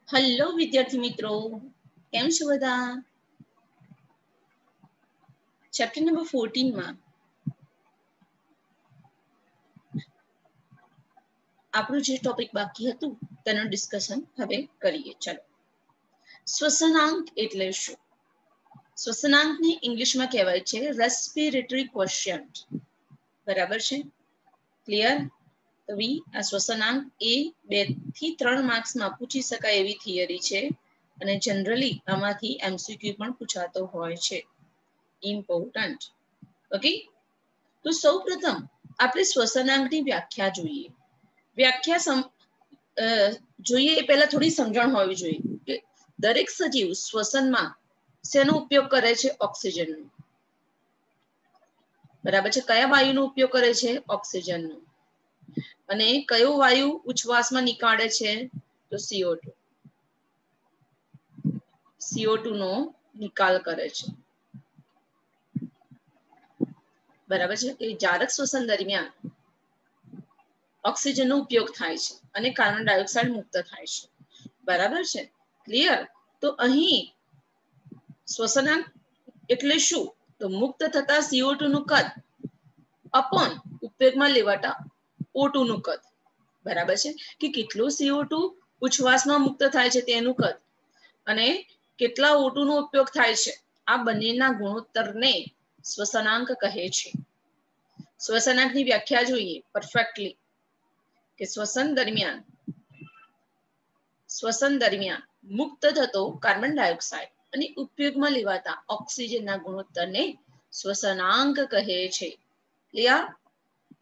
Hello વિદ્યાર્થી મિત્રો, કેમ છો બધા? ચેપ્ટર નંબર 14 માં આપણું જે ટોપિક બાકી હતું તેનું ડિસ્કશન હવે કરીએ. ચલો, શ્વસનાંક એટલે શું? શ્વસનાંકને ઇંગ્લિશમાં કહેવાય છે રેસ્પિરેટરી ક્વોશિયન્ટ. બરાબર છે? ક્લિયર? તો આ શ્વસનાંક એ 2 થી 3 માર્ક્સમાં પૂછી શકાય એવી થિયરી છે અને જનરલી આમાંથી MCQ પણ પૂછાતો હોય છે. ઇમ્પોર્ટન્ટ. ઓકે, તો સૌપ્રથમ આપણે શ્વસનાંકની વ્યાખ્યા જોઈએ. વ્યાખ્યા જોઈએ એ પહેલા થોડી સમજણ હોવી જોઈએ કે દરેક સજીવ શ્વસનમાં શેનો ઉપયોગ કરે છે? ઓક્સિજનનો. બરાબર છે? કયા વાયુનો ઉપયોગ કરે છે? ઓક્સિજનનો. અને કયો વાયુ ઉચ્છ્વાસમાં નીકાળે છે? તો CO2. CO2 નો નિકાલ કરે છે. બરાબર છે? એ જારક શ્વસન દરમિયાન ઓક્સિજનનો ઉપયોગ થાય છે અને કાર્બન ડાયોક્સાઇડ મુક્ત થાય છે. બરાબર છે? ક્લિયર? તો અહીં શ્વસનાંક એટલે શું? તો મુક્ત થતા CO2 નું કદ અપોન ઉપયોગમાં લેવાતા O2 નું કદ. બરાબર છે? કે કેટલો CO2 ઉચ્છ્વાસમાં મુક્ત થાય છે તેનું કદ અને કેટલા O2 નો ઉપયોગ થાય છે, આ બંનેના ગુણોત્તરને શ્વસનાંક કહે છે. શ્વસનાંકની વ્યાખ્યા જોઈએ પરફેક્ટલી કે શ્વસન દરમિયાન મુક્ત થતો કાર્બન ડાયોક્સાઇડ અને ઉપયોગમાં લેવાતા ઓક્સિજનના ગુણોત્તરને શ્વસનાંક કહે છે. Clear?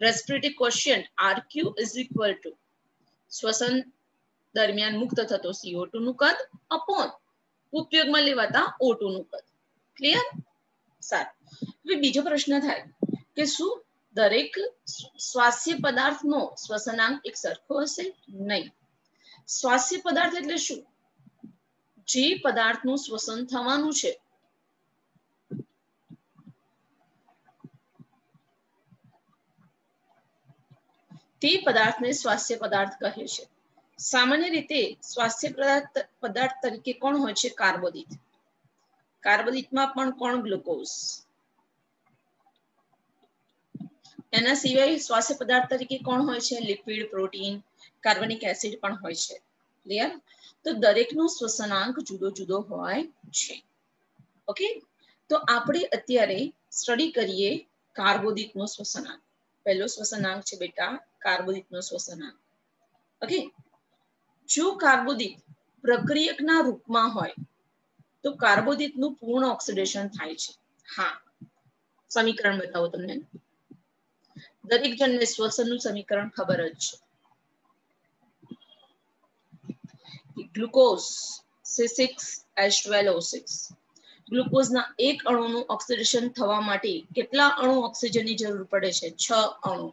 Respiratory quotient RQ is equal to શ્વસન દરમિયાન મુક્ત થતો CO2 નું કદ અપોન ઉપયોગમાં લેવાતા O2 નું કદ. ક્લિયર? સારું. હવે બીજો પ્રશ્ન થાય કે શું દરેક શ્વાસ્ય પદાર્થનો શ્વસનાંક એક સરખો હશે? નહીં. શ્વાસ્ય પદાર્થ એટલે શું? જે પદાર્થનું શ્વસન થવાનું છે તે પદાર્થને શ્વાસ્ય પદાર્થ કહે છે. સામાન્ય રીતે શ્વાસ્ય પદાર્થ તરીકે કોણ હોય છે? કાર્બોદિત. કાર્બોદિતમાં પણ કોણ? ગ્લુકોઝ. એના સિવાય શ્વાસ્ય પદાર્થ તરીકે કોણ હોય છે? લિપિડ, પ્રોટીન, કાર્બનિક એસિડ પણ હોય છે. ક્લિયર? તો દરેકનો શ્વસનાંક જુદો જુદો હોય છે. ઓકે, તો આપણે અત્યારે સ્ટડી કરીએ કાર્બોદિતનો શ્વસનાંક. પહેલો શ્વસનાંક છે બેટા કાર્બોદિતનો શ્વસનાંક. ઓકે, જો કાર્બોદિત પ્રક્રિયકના રૂપમાં હોય તો કાર્બોદિતનું પૂર્ણ ઓક્સિડેશન થાય છે. હા, સમીકરણ બતાવો તમને. દરેક જણને શ્વસનનું સમીકરણ ખબર જ છે. Glucose C6H12O6. ગ્લુકોઝના એક અણુનું ઓક્સિડેશન થવા માટે કેટલા અણુ ઓક્સિજનની જરૂર પડે છે? 6 અણુ.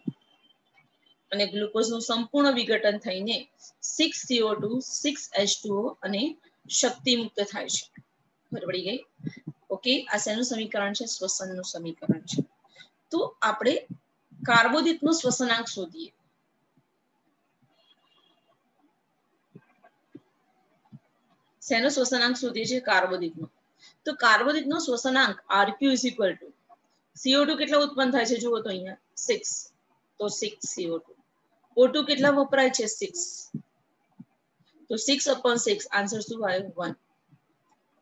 અને ગ્લુકોઝનું સંપૂર્ણ વિઘટન થઈને 6CO2 6H2O અને શક્તિ મુક્ત થાય છે. ખબર પડી ગઈ? ઓકે, આ શેનું સમીકરણ છે? શ્વસનનું સમીકરણ છે. તો આપણે કાર્બોદિતનો શ્વસનાંક શોધીએ. શેનો શ્વસનાંક શોધીએ છીએ? કાર્બોદિતનો. તો કાર્બોદિતનો શ્વસનાંક RQ is equal to CO2 કેટલા ઉત્પન્ન થાય છે? જુઓ તો અહીંયા 6, તો 6 CO2. O2 કેટલા વપરાય છે? 6, તો 6/6 આન્સર શું આવ્યો? 1.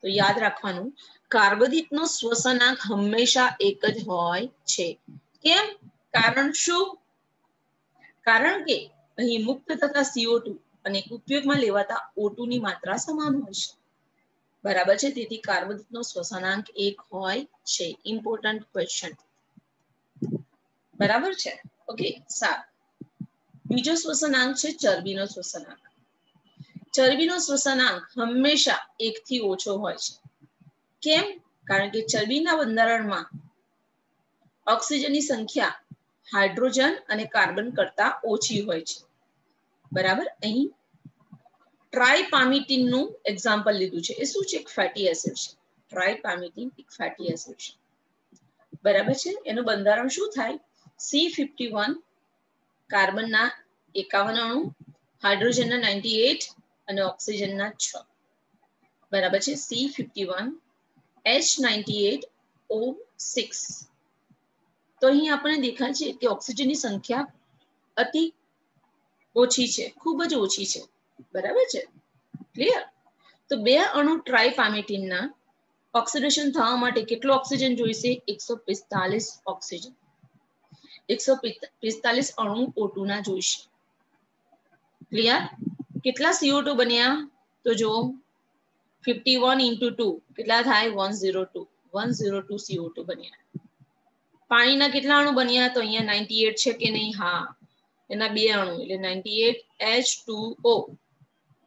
તો યાદ રાખવાનું, કાર્બોદિતનો શ્વસનાંક હંમેશા એક જ હોય છે. કેમ? કારણ શું? કારણ કે અહીં મુક્ત થતા CO2 અને ઉપયોગમાં લેવાતા O2 ની માત્રા સમાન હોય છે. બરાબર છે? તેથી કાર્બોદિતનો શ્વસનાંક 1 હોય છે. Important question. બરાબર છે? ઓકે, સારું. બીજો શ્વસનાંક છે ચરબીનો શ્વસનાંક. ચરબીનો શ્વસનાંક હંમેશા 1 થી ઓછો હોય છે. કેમ? કારણ કે ચરબીના બંધારણમાં ઓક્સિજનની સંખ્યા હાઇડ્રોજન અને કાર્બન કરતા ઓછી હોય છે. બરાબર? અહીં ટ્રાઇપામિટીનનું એક્ઝામ્પલ લીધું છે. એ શું છે? એક ફેટી એસિડ છે. ટ્રાઇપામિટીન એક ફેટી એસિડ છે. બરાબર છે? એનું બંધારણ શું થાય? C51 કાર્બનના 51 અણુ, હાઇડ્રોજનના 98 અને ઓક્સિજનના 6. બરાબર છે. C51H98O6. તો અહીં આપણને દેખાય છે કે ઓક્સિજનની સંખ્યા અતિ ઓછી છે, ખૂબ જ ઓછી છે. બરાબર છે, ક્લિયર? તો બે અણુ ટ્રાઇપામેટિનના ઓક્સિડેશન થવા માટે કેટલો ઓક્સિજન જોઈશે? 145 ઓક્સિજન. 145 અણુ O2 ના જોઈશે. ક્લિયર? કેટલા CO2 બન્યા? તો જો 51 into 2 કેટલા થાય? 102. 102 CO2 બન્યા. પાણીના કેટલા અણુ બન્યા? તો અહીંયા 98 છે કે નહીં? હા, એના બે અણુ એટલે 98H2O.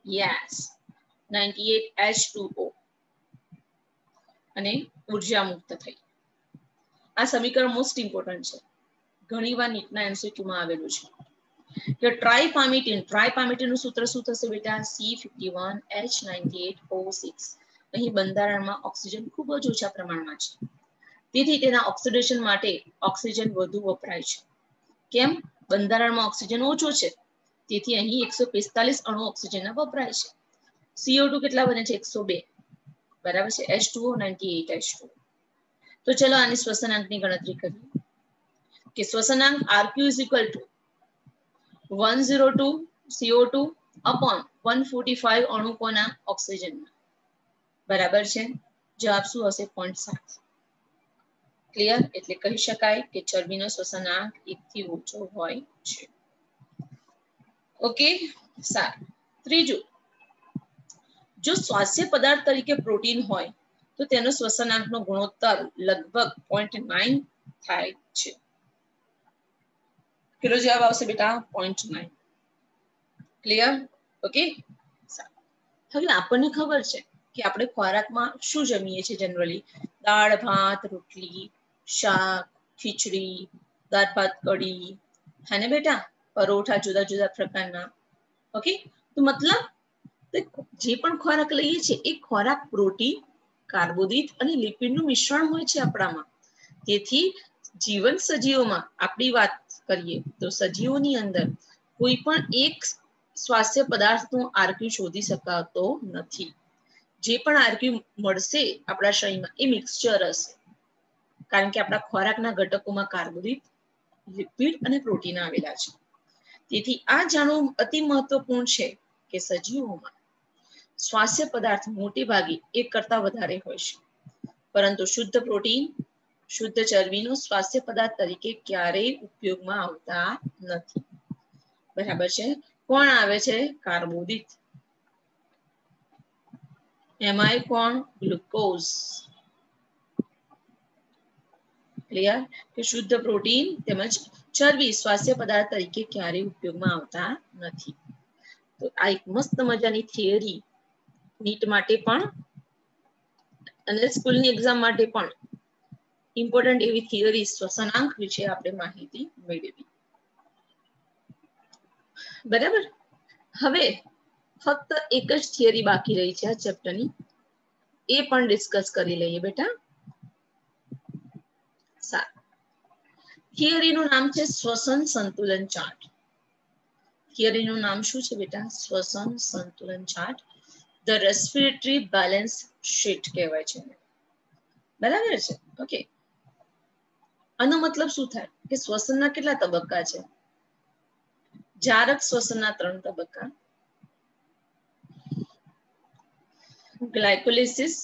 Yes, 98H2O. અને ઉર્જા મુક્ત થઈ. આ સમીકરણ મોસ્ટ ઇમ્પોર્ટન્ટ છે, ઘણીવાર નીટના એમસીક્યુમાં આવેલું છે. કે ટ્રાઇપામેટિનનું સૂત્ર શું થશે બેટા? C51H98O6. અહીં બંધારણમાં ઓક્સિજન ખૂબ જ ઓછા પ્રમાણમાં છે, તેથી તેના ઓક્સિડેશન માટે ઓક્સિજન વધુ વપરાય છે. કેમ? બંધારણમાં ઓક્સિજન ઓછો છે, તેથી અહીં 145 અણુ ઓક્સિજનના વપરાય છે. CO2 કેટલા બને છે? 102. બરાબર છે. H2O 98H2. તો ચલો આની શ્વસનાંકની ગણતરી કરીએ કે શ્વસનાંક RQ is equal to 102 CO2 upon 145 અણુ કોના? ઓક્સિજનના. બરાબર છે. જવાબ શું હશે? 0.7. ક્લિયર? એટલે કહી શકાય કે ચરબીનો શ્વસનાંક 1 થી ઓછો હોય છે. ઓકે, સારું. ત્રીજું, જો સ્વાસ્થ્ય પદાર્થ તરીકે પ્રોટીન હોય તો તેનો શ્વસનાંકનો ગુણોત્તર લગભગ 0.9 થાય છે. કેટલો જવાબ આવશે બેટા? 0.9. ક્લિયર? ઓકે, હવે આપણને ખબર છે કે આપણે ખોરાકમાં શું જમીએ છીએ જનરલી? દાળ, ભાત, રોટલી, શાક, ખીચડી, દાળ ભાત કઢી, હે ને બેટા? પરોઠા જુદા જુદા પ્રકારના. ઓકે, તો મતલબ જે પણ ખોરાક લઈએ છીએ એ ખોરાક પ્રોટીન, કાર્બોદિત અને લિપિડનું મિશ્રણ હોય છે આપણામાં. તેથી જીવંત સજીવોમાં આપણી વાત કરીએ તો સજીવોની અંદર કોઈ પણ એક સ્વાસ્થ્ય પદાર્થનું આરક્યુ શોધી શકાતો નથી. જે પણ આરક્યુ મળશે આપણા શરીરમાં એ મિક્સચર હશે, કારણ કે આપણા ખોરાકના ઘટકોમાં કાર્બોદિત, લિપિડ અને પ્રોટીન આવેલા છે. તેથી આ જાણવું અતિ મહત્વપૂર્ણ છે કે સજીવોમાં સ્વાસ્થ્ય પદાર્થ મોટે ભાગે એક કરતા વધારે હોય છે, પરંતુ શુદ્ધ પ્રોટીન, શુદ્ધ ચરબીનો સ્વાસ્થ્ય પદાર્થ તરીકે ક્યારેય ઉપયોગમાં આવતા નથી. બરાબર છે. કોણ આવે છે? કાર્બોદિત. એમાંય કોણ? ગ્લુકોઝ. ક્લિયર? કે શુદ્ધ પ્રોટીન તેમજ ચરબી સ્વાસ્થ્ય પદાર્થ તરીકે ક્યારેય ઉપયોગમાં આવતા નથી. તો આ એક મસ્ત મજાની થિયરી નીટ માટે પણ અને સ્કૂલની એક્ઝામ માટે પણ ઇમ્પોર્ટન્ટ એવી થિયરી શ્વસનાંક વિશે આપણે માહિતી મેળવી. બરાબર. હવે ફક્ત એક જ થિયરી બાકી રહી છે આ ચેપ્ટરની, એ પણ ડિસ્કસ કરી લઈએ બેટા. સારું. થિયરીનું નામ છે શ્વસન સંતુલન ચાર્ટ. થિયરીનું નામ શું છે બેટા? શ્વસન સંતુલન chart. The respiratory balance sheet કહેવાય છે. બરાબર છે. ઓકે, આનો મતલબ શું થાય કે શ્વસનના કેટલા તબક્કા છે? જારક શ્વસનના 3 તબક્કા, ગ્લાયકોલિસિસ,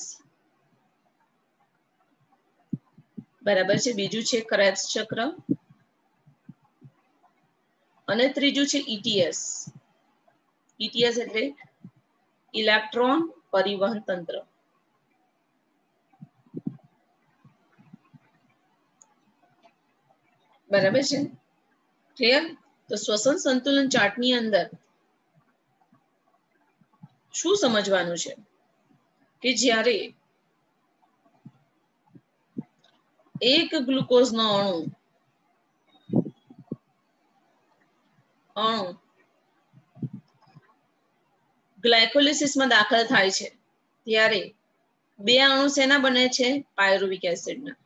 બરાબર છે, બીજું છે ક્રેબ્સ ચક્ર, અને ત્રીજું છે ETS. ETS એટલે ઇલેક્ટ્રોન પરિવહન તંત્ર. બરાબર છે, ક્લિયર? તો શ્વસન સંતુલન ચાર્ટની અંદર શું સમજવાનું છે કે જ્યારે એક ગ્લુકોઝનો અણુ ગ્લાયકોલિસિસમાં દાખલ થાય છે ત્યારે બે અણુ શેના બને છે? પાયરુવિક એસિડના.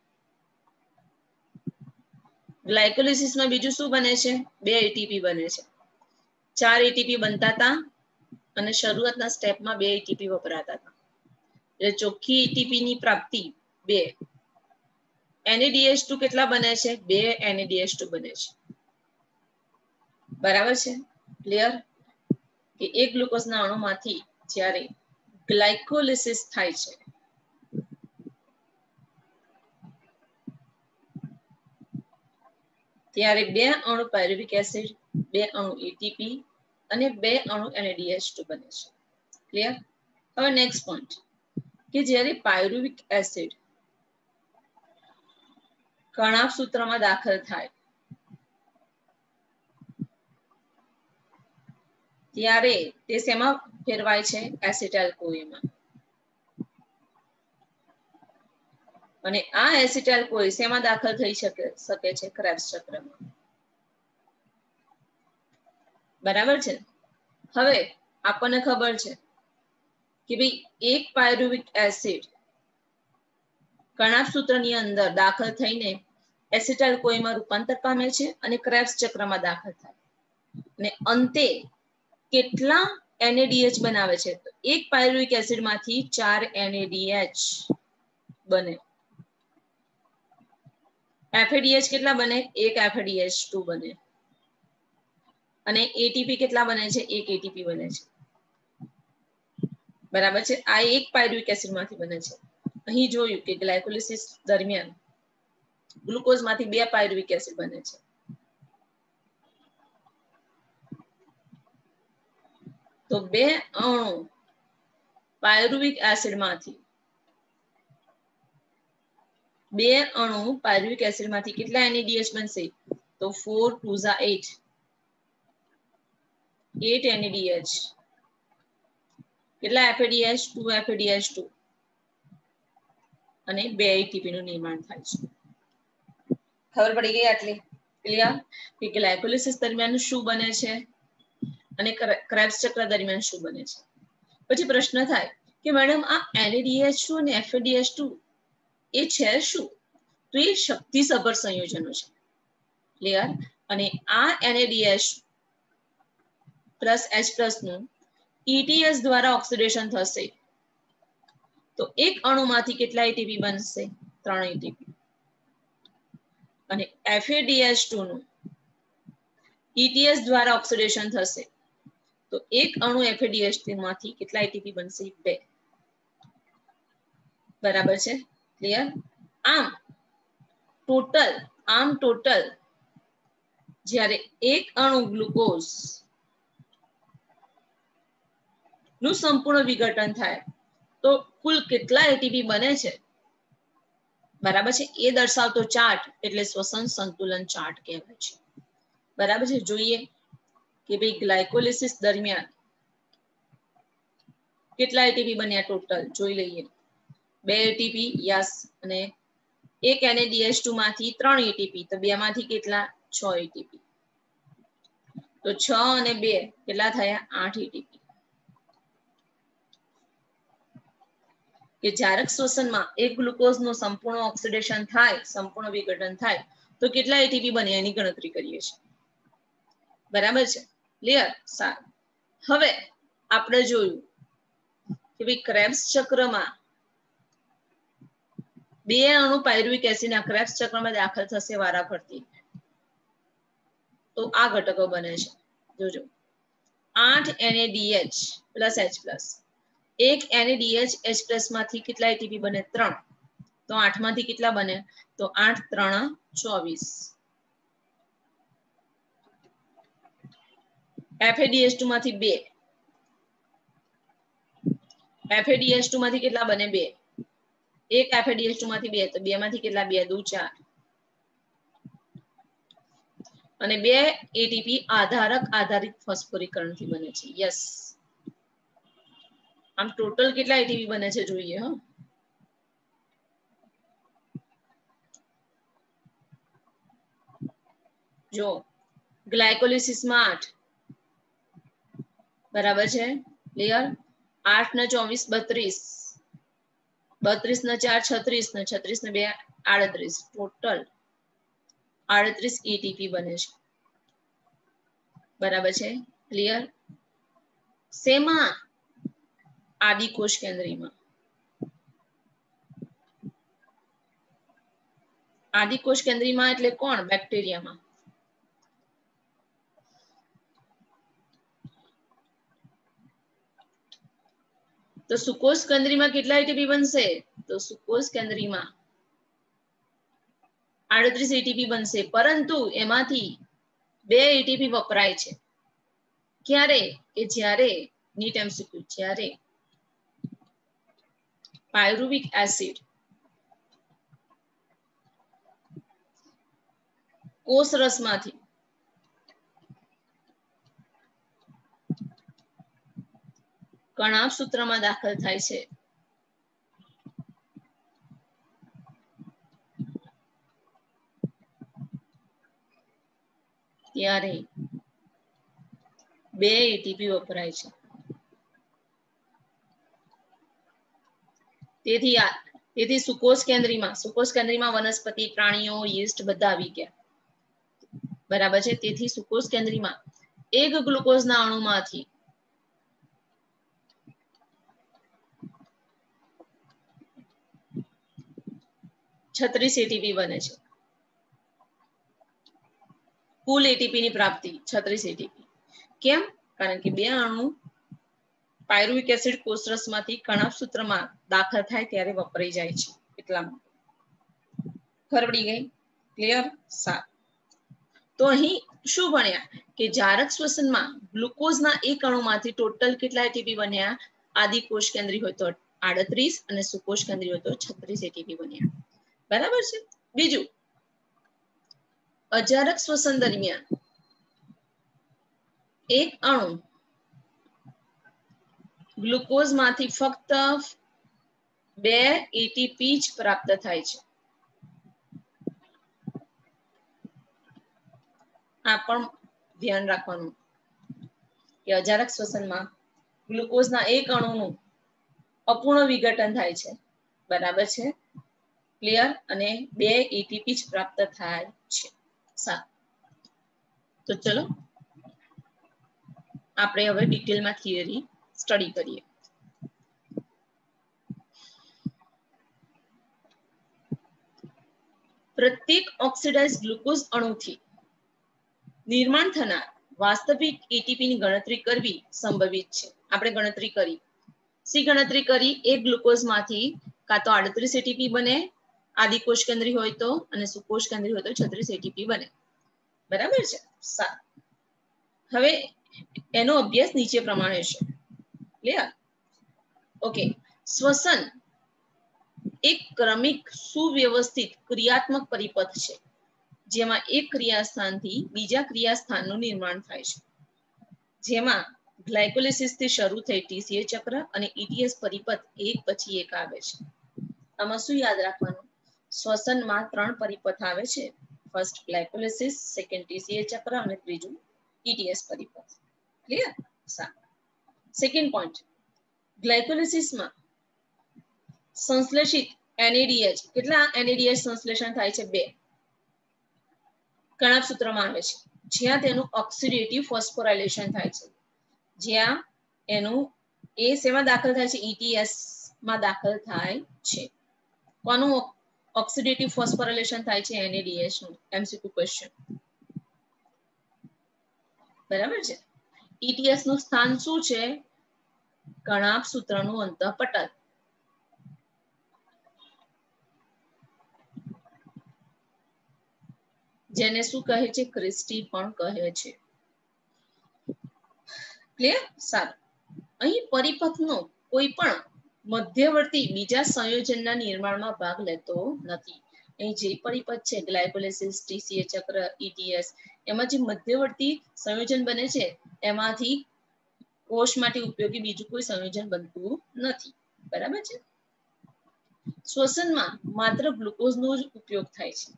ગ્લાયકોલિસિસમાં બીજું શું બને છે? 2 ATP બને છે. 4 ATP બનતા હતા અને શરૂઆતના સ્ટેપમાં 2 એટીપી વપરાતા હતા. એટલે ચોખ્ખી એટીપી ની પ્રાપ્તિ 2. NADH2 કેટલા બને છે? 2 NADH2 બને છે. બરાબર છે? ક્લિયર? કે એક ગ્લુકોઝના અણુમાંથી જ્યારે ગ્લાયકોલિસિસ થાય છે ત્યારે 2 અણુ પાયરુવિક એસિડ, 2 અણુ એટીપી અને 2 અણુ NADH2 બને છે. ક્લિયર? હવે નેક્સ્ટ પોઈન્ટ કે જ્યારે પાયરુવિક એસિડ કણાભ સૂત્રમાં દાખલ થાય ત્યારે તે શેમાં ફેરવાય છે? એસિટાઇલ કોએમાં. અને આ એસિટાઇલ કોએ શેમાં દાખલ થઈ શકે છે? ક્રેબ્સ ચક્રમાં. બરાબર છે? હવે આપણને ખબર છે કે ભાઈ એક પાયરુવિક એસિડ કણાભ સૂત્રની અંદર દાખલ થઈને એસિટાઇલ કોએમાં રૂપાંતર પામે છે અને ક્રેબ્સ ચક્રમાં દાખલ થાય. અને અંતે કેટલા NADH બનાવે છે? તો એક પાયરુવિક એસિડમાંથી 4 NADH બને. FADH કેટલા બને? 1 FADH2 બને. અને એટીપી કેટલા બને છે? 1 એટીપી બને છે. બરાબર છે? આ એક પાયરુવિક એસિડમાંથી બને છે. અહીં જોયું કે ગ્લાયકોલિસિસ દરમિયાન ગ્લુકોઝમાંથી 2 પાયરુવિક એસિડ બને છે. તો 2 અણુ પાયરુવિક એસિડમાંથી 2 અણુ પાયરુવિક એસિડમાંથી કેટલા NADH બનશે? તો 4 2 8. 8 NADH. કેટલા FADH? 2 FADH2 અને 2 એટીપી નું નિર્માણ થાય છે. ખબર પડી ગઈ આટલી? ક્લિયર? કે ગ્લાયકોલિસિસ દરમિયાન શું બને છે અને ક્રેબ્સ ચક્ર દરમિયાન શું બને છે. પછી પ્રશ્ન થાય કે મેડમ આ NADH2 અને FADH2 એ છે શું? તો એ શક્તિસભર સંયોજનો છે. ક્લિયર? અને આ NADH પ્લસ H પ્લસ નું ETS દ્વારા ઓક્સિડેશન થશે તો એક અણુમાંથી કેટલા એટીપી બનશે? 3 એટીપી. અને FADH2 નું ETS દ્વારા ઓક્સિડેશન થશે તો એક અણુ FADH2 માંથી કેટલા એટીપી બનશે? 2. બરાબર છે? ક્લિયર? આમ ટોટલ જ્યારે એક અણુ ગ્લુકોઝ નું સંપૂર્ણ વિઘટન થાય તો કુલ કેટલા એટીપી બને છે? બરાબર છે? એ દર્શાવતો ચાર્ટ એટલે શ્વસન સંતુલન ચાર્ટ કહેવાય છે. બરાબર છે? જોઈએ કે ભાઈ ગ્લાયકોલિસિસ દરમિયાન કેટલા એટીપી બન્યા ટોટલ જોઈ લઈએ. 2 એટીપી યસ. અને એક NADH2 માંથી 3 એટીપી તો 2 માંથી કેટલા? 6 એટીપી. તો 6 અને 2 કેટલા થયા? 8 એટીપી. કે જારક શ્વસનમાં એક ગ્લુકોઝનું સંપૂર્ણ ઓક્સિડેશન થાય, સંપૂર્ણ વિઘટન થાય તો કેટલા એટીપી બને એની ગણતરી કરીએ છીએ. બરાબર છે? ક્લિયર? સારું. હવે આપણે જોયું કે ભાઈ ક્રેબ્સ ચક્રમાં 2 અણુ પાયરુવિક એસિડના ક્રેબ્સ ચક્રમાં દાખલ થશે વારાફરતી તો આ ઘટકો બને છે. જોજો 8 NADH પ્લસ H પ્લસ. એક NADH H પ્લસ માંથી કેટલા એટીપી બને? 3. તો 8 માંથી કેટલા બને? તો 8 3 24. FADH2 માંથી 2. FADH2 માંથી કેટલા બને? 2. એક FADH2 માંથી 2 તો 2 માંથી કેટલા? 2 દુ 4. અને 2 એટીપી આધારક આધારિત ફોસ્ફોરીકરણથી બને છે. યસ. આમ ટોટલ કેટલા એટીપી બને છે જોઈએ. હ જો ગ્લાયકોલિસિસમાં 8 બરાબર છે? ક્લિયર? 8 ને 24 32. 32 ને 4 36 ને 36 ને 2 38. ટોટલ 38 એટીપી બને છે. બરાબર છે? ક્લિયર? શેમાં? આદિકોષ કેન્દ્રીયમાં. આદિકોષ કેન્દ્રીયમાં એટલે કોણ? બેક્ટેરિયામાં. તો સુકોષ કેન્દ્રીયમાં કેટલા એટીપી બનશે? તો સુકોષ કેન્દ્રીયમાં 38 એટીપી બનશે, પરંતુ એમાંથી 2 એટીપી વપરાય છે. ક્યારે? કે જ્યારે નીટ એમસીક્યુ, જ્યારે પાયરુવિક એસિડ કોષ રસમાંથી કણાભ સૂત્રમાં દાખલ થાય છે, ત્યારે 2 એટીપી વપરાય છે. તેથી સુકોષ કેન્દ્રીયમાં વનસ્પતિ, પ્રાણીઓ, યીસ્ટ બધા આવી ગયા. બરાબર છે. તેથી સુકોષ કેન્દ્રીયમાં એક ગ્લુકોઝના અણુમાંથી 36 એટીપી બને છે. કુલ એટીપી ની પ્રાપ્તિ 36 એટીપી. કેમ? કારણ કે 2 અણુ પાયરુવિક એસિડ કોષરસમાંથી કણાભ સૂત્રમાં દાખલ થાય ત્યારે વપરાઈ જાય છે, એટલા માટે. ખબર પડી ગઈ? ક્લિયર? સારું. તો અહીં શું ભણ્યા કે જારક શ્વસનમાં ગ્લુકોઝના એક અણુમાંથી ટોટલ કેટલા એટીપી બન્યા? આદિકોષ કેન્દ્રીય હોય તો 38 અને સુકોષ કેન્દ્રીય હોય તો 36 એટીપી બન્યા. બરાબર છે. બીજું, અજારક શ્વસન દરમિયાન એક અણુ ગ્લુકોઝમાંથી ફક્ત 2 એટીપી જ પ્રાપ્ત થાય છે. આ પણ ધ્યાન રાખવાનું કે અજારક શ્વસનમાં ગ્લુકોઝના એક અણુનું અપૂર્ણ વિઘટન થાય છે. બરાબર છે? ક્લિયર? અને 2 એટીપી જ પ્રાપ્ત થાય છે. સારું. તો ચલો આપણે હવે ડિટેલમાં થિયરી સ્ટડી કરીએ. પ્રત્યેક ઓક્સિડાઇઝ ગ્લુકોઝ અણુથી નિર્માણ થનાર વાસ્તવિક એટીપી ની ગણતરી કરવી સંભવિત છે. આપણે ગણતરી કરી. ગણતરી કરી, એક ગ્લુકોઝમાંથી કાં તો 38 એટીપી બને આદિકોષ કેન્દ્રીય હોય તો, અને સુકોષ કેન્દ્રીય હોય તો 36 એટીપી બને. બરાબર છે? સારું. હવે એનો અભ્યાસ નીચે પ્રમાણે છે. ક્લિયર? ઓકે. શ્વસન એક ક્રમિક સુવ્યવસ્થિત ક્રિયાત્મક પરિપથ છે, જેમાં એક ક્રિયાસ્થાનથી બીજા ક્રિયાસ્થાનનું નિર્માણ થાય છે, જેમાં ગ્લાયકોલિસિસ થી શરૂ થઈ ટીસીએ ચક્ર અને ઇટીએસ પરિપથ એક પછી એક આવે છે. આમાં શું યાદ રાખવાનું? શ્વસનમાં 3 પરિપથ આવે છે. ફર્સ્ટ ગ્લાયકોલિસિસ, સેકન્ડ ટીસીએ ચક્ર અને ત્રીજું ઇટીએસ પરિપથ. ક્લિયર? સેકન્ડ પોઈન્ટ, ગ્લાયકોલિસિસમાં સંશ્લેષિત NADH, કેટલા NADH સંશ્લેષણ થાય છે? 2 કણાભ સૂત્રમાં આવે છે, જ્યાં તેનું ઓક્સિડેટિવ ફોસ્ફોરાયલેશન થાય છે, જ્યાં એનું એ શેમાં દાખલ થાય છે? ETS માં દાખલ થાય છે. કોનું ઓક્સિડેટિવ ફોસ્ફોરાયલેશન થાય છે? NADH નું. MCQ question. બરાબર છે? ETS નું સ્થાન શું છે? કણાભ સૂત્રનું અંતઃપટલ. જેને શું કહે છે? ક્રિસ્ટી પણ કહે છે. ક્લિયર? સારું. અહીં પરિપથનો કોઈ પણ મધ્યવર્તી બીજા સંયોજનના નિર્માણમાં ભાગ લેતો નથી. અહીં જે પરિપથ છે, ગ્લાયકોલિસિસ, ટીસીએ ચક્ર, ETS, એમાં જે મધ્યવર્તી સંયોજન બને છે, એમાંથી કોષ માટે ઉપયોગી બીજું કોઈ સંયોજન બનતું નથી. બરાબર છે? શ્વસનમાં માત્ર ગ્લુકોઝનો જ ઉપયોગ થાય છે,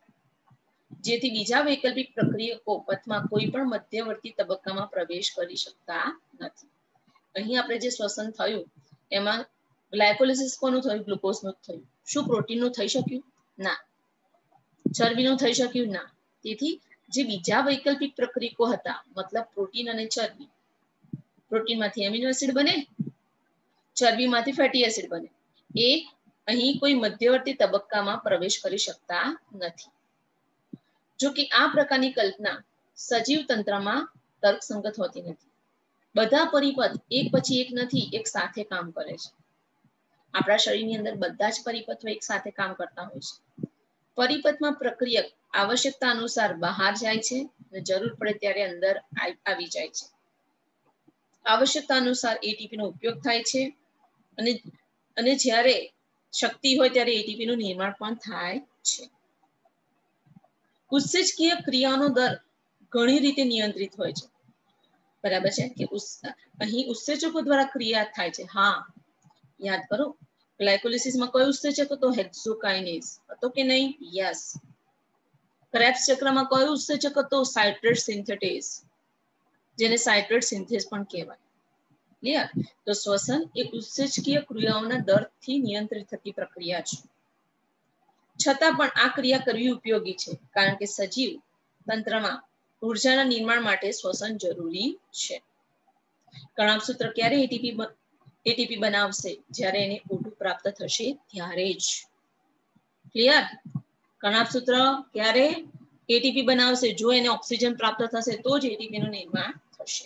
જેથી બીજા વૈકલ્પિક પ્રક્રિયકો પથમાં કોઈ પણ મધ્યવર્તી તબક્કામાં પ્રવેશ કરી શકતા નથી. અહીં આપણે જે શ્વસન થયું એમાં ગ્લાયકોલિસિસ કોનું થયું? ગ્લુકોઝનું થયું. શું પ્રોટીનનું થઈ શક્યું? ના. ચરબીનું થઈ શક્યું? ના. તેથી જે બીજા વૈકલ્પિક પ્રક્રિયકો હતા, મતલબ પ્રોટીન અને ચરબી, પ્રોટીનમાંથી એમિનો એસિડ બને, ચરબીમાંથી ફેટી એસિડ બને. એ અહીં કોઈ મધ્યવર્તી તબક્કામાં પ્રવેશ કરી શકતા નથી. જો કે આ પ્રકારની કલ્પના સજીવ તંત્રમાં તર્કસંગત હોતી નથી. બધા પરિપથ એક પછી એક નથી, એક સાથે કામ કરે છે. આપણા શરીરની અંદર બધા જ પરિપથો એક સાથે કામ કરતા હોય છે. પરિપથમાં પ્રક્રિયક આવશ્યકતા અનુસાર બહાર જાય છે અને જરૂર પડે ત્યારે અંદર આવી જાય છે. આવશ્યકતા અનુસાર એટીપી નો ઉપયોગ થાય છે અને જ્યારે શક્તિ હોય ત્યારે એટીપી નું નિર્માણ પણ થાય છે. ઉત્સેચકીય ક્રિયાનો દર ઘણી રીતે નિયંત્રિત હોય છે. બરાબર છે કે અહીં ઉત્સેચકો દ્વારા ક્રિયા થાય છે. હા, યાદ કરો, ગ્લાયકોલિસિસમાં કયો ઉત્સેચક હતો? હેક્સોકાઇનેઝ હતો કે નહીં? યસ. ક્રેબ્સ ચક્રમાં કયો ઉત્સેચક હતો? સાઇટ્રેટ સિન્થેટેઝ, જેને સાઇટ્રેટ સિન્થેઝ પણ કહેવાય. ક્લિયર? તો શ્વસન એ ઉત્સેચકીય ક્રિયાઓના દરથી નિયંત્રિત થતી પ્રક્રિયા છે. છતાં પણ આ ક્રિયા કરવી ઉપયોગી છે, કારણ કે સજીવ તંત્રમાં ઉર્જાના નિર્માણ માટે શ્વસન જરૂરી છે. કણાભસૂત્ર ક્યારે એટીપી બનાવશે? જ્યારે એને O2 પ્રાપ્ત થશે ત્યારે જ. ક્લિયર? કણાભસૂત્ર ક્યારે એટીપી બનાવશે? જો એને ઓક્સિજન પ્રાપ્ત થશે તો જ એટીપી નું નિર્માણ થશે.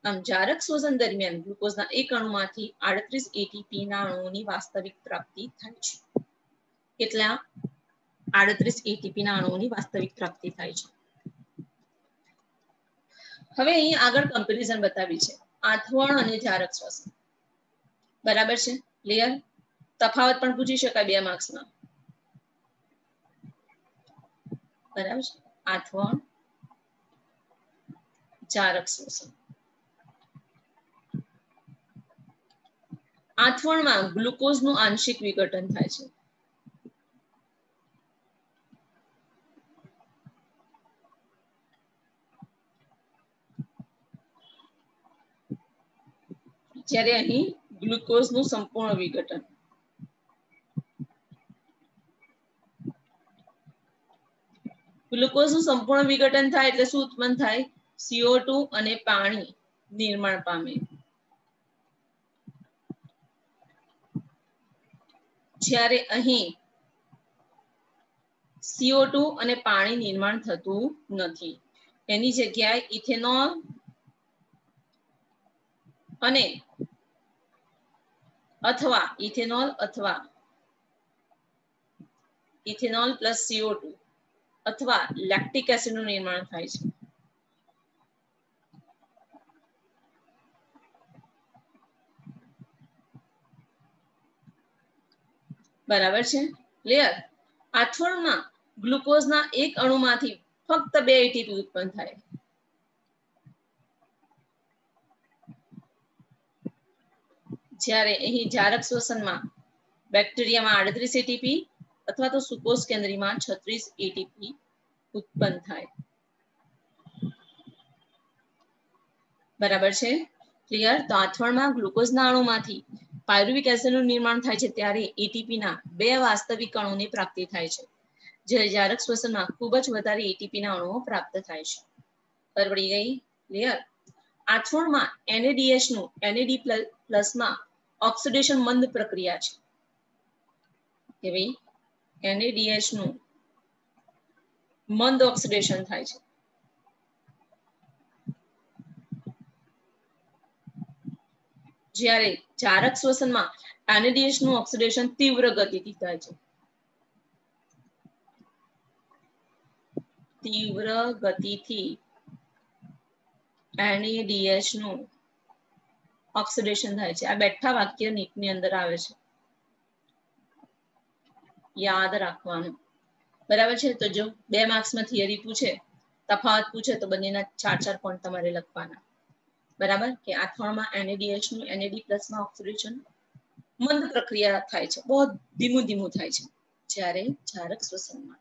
આમ જારક શ્વસન દરમિયાન ગ્લુકોઝના એક અણુમાંથી 38 એટીપી ના અણુઓની વાસ્તવિક પ્રાપ્તિ થાય છે. કેટલા? 38 એટીપી ના અણુઓની વાસ્તવિક પ્રાપ્તિ થાય છે. હવે અહીં આગળ કમ્પેરિઝન બતાવી છે, આથવણ અને જારક શ્વસન. બરાબર છે? ક્લિયર? તફાવત પણ પૂછી શકાય 2 માર્ક્સમાં. બરાબર છે? આથવણ, જારક શ્વસન. આથવણમાં ગ્લુકોઝનું આંશિક વિઘટન થાય છે. જ્યારે અહીં ગ્લુકોઝનું સંપૂર્ણ વિઘટન. ગ્લુકોઝનું સંપૂર્ણ વિઘટન થાય એટલે શું ઉત્પન્ન થાય? CO2 અને પાણી નિર્માણ પામે. જ્યારે અહીં CO2 અને પાણી નિર્માણ થતું નથી. એની જગ્યાએ ઇથેનોલ અને ઇથેનોલ પ્લસ CO2 અથવા લેક્ટિક એસિડનું નિર્માણ થાય છે. બરાબર છે? ક્લિયર? આથવણમાં ગ્લુકોઝના એક અણુમાંથી ફક્ત 2 એટીપી ઉત્પન્ન થાય. જ્યારે અહીં જારક શ્વસનમાં બેક્ટેરિયામાં 38 એટીપી અથવા તો સુકોષ કેન્દ્રીમાં 36 એટીપી ઉત્પન્ન થાય. બરાબર છે? ક્લિયર? તો આથવણમાં ગ્લુકોઝના અણુમાંથી પાયરુવિક એસિડનું નિર્માણ થાય છે ત્યારે એટીપીના 2 વાસ્તવિક અણુની પ્રાપ્તિ થાય છે. જ્યારે જારક શ્વસનમાં ખૂબ જ વધારે એટીપીના અણુઓ પ્રાપ્ત થાય છે. ખબર પડી ગઈ? ક્લિયર? આથવણમાં NAD+ માં ઓક્સિડેશન મંદ પ્રક્રિયા છે. કે ભાઈ NADH નું મંદ ઓક્સિડેશન થાય છે. જ્યારે જારક શ્વસનમાં NADH નું ઓક્સિડેશન તીવ્ર ગતિથી થાય છે. તીવ્ર ગતિથી NADH નું ઓક્સિડેશન થાય છે. આ બેઠા વાક્ય નીટની અંદર આવે છે, યાદ રાખવાનું. બરાબર છે? તો જો 2 માર્ક્સમાં થિયરી પૂછે, તફાવત પૂછે તો બંનેના 4 પોઈન્ટ તમારે લખવાના. બરાબર? કે આથવણમાં NADH નું NAD+ માં ઓક્સિડેશન મંદ પ્રક્રિયા થાય છે, બહુ ધીમું થાય છે. જ્યારે જારક શ્વસનમાં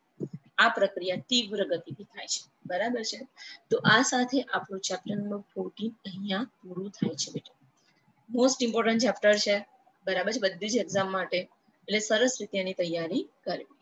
આ પ્રક્રિયા તીવ્ર ગતિથી થાય છે. બરાબર છે? તો આ સાથે આપણું ચેપ્ટર નંબર 14 અહીંયા પૂરું થાય છે બેટા. મોસ્ટ ઇમ્પોર્ટન્ટ ચેપ્ટર છે. બરાબર છે? બધી જ એક્ઝામ માટે. એટલે સરસ રીતે એની તૈયારી કરવી.